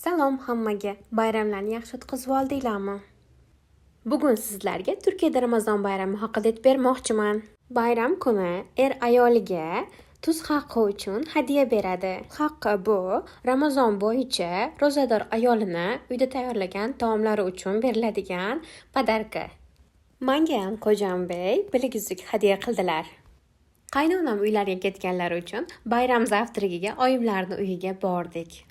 Salom hammaga. Bayramlarni yaxshi o'tkazib oldinglarmi? Bugun sizlarga Turkiyada Ramazon bayrami haqida aytib bermoqchiman. Bayram kuni ayoliga tuz haqqi uchun hadya beradi. Haqqi bu Ramazon bo'yicha ro'zador ayolini uyda tayyorlagan taomlari uchun beriladigan podarka. Menga ham Qo'jambey bilaguzuk hadya qildilar. Qaynonam uylariga ketganlari uchun bayram zavtrigiga oyimlarning uyiga bordik.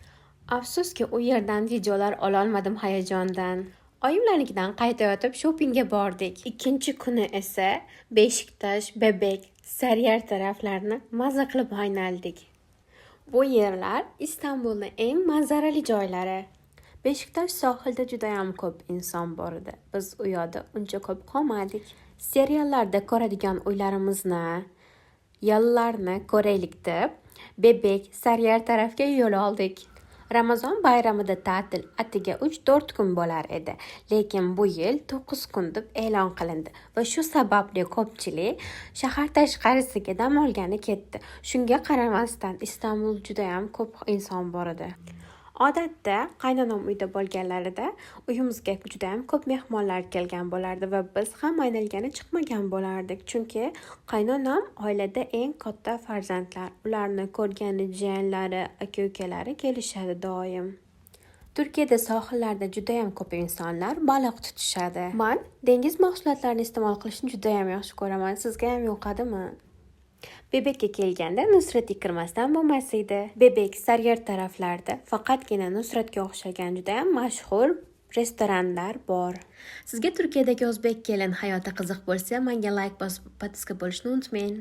Afsuski u yerdan videolar ololmadim hayajondan. Oyimlarnikidan qaytayotib shoppingga bordik. Ikkinchi kuni esa Beshiktash, Bebek, Sariyar taraflarini maza qilib aynaldik. Bu yerlar Istanbulning eng manzarali joylari. Beshiktash sohilda juda ham ko'p inson bor edi. Biz u yoqda uncha ko'p qolmadik. Seriallarda ko'radigan uylarimizni, yollarni ko'raylik deb Bebek, Sariyar tarafga yo'l oldik. Ramazon bayramida ta'til atiga 3-4 kun bo'lar edi, lekin bu yil 9 kun deb e'lon qilindi va shu sababli ko'pchilik shahar tashqarisiga dam olgani ketdi. Shunga qaramasdan Istanbul juda ham ko'p inson bor edi. Odatda qaynonam uyda bo'lganlarida uyimizga juda ham ko'p mehmonlar kelgan bo'lardi va biz ham aynalgani chiqmagan bo'lardik, chunki qaynonam oilada eng katta farzandlar. Ularni ko'rgani jiyanlari, aka-ukalari kelishadi doim. Turkiyada sohillarda juda ham ko'p insonlar baliq tutishadi. Men dengiz mahsulotlarini iste'mol qilishni juda ham yaxshi ko'raman. Sizga ham yoqadimi? Bebekka kelganda Nusratga kirmasdan bo'lmas edi. Bebek Sariyar taraflarida faqatgina Nusratga o'xshagan juda ham mashhur restoranlar bor. Sizga Turkiyadagi o'zbek kelin hayoti qiziq bo'lsa, menga like bosib podpiska bo'lishni unutmang.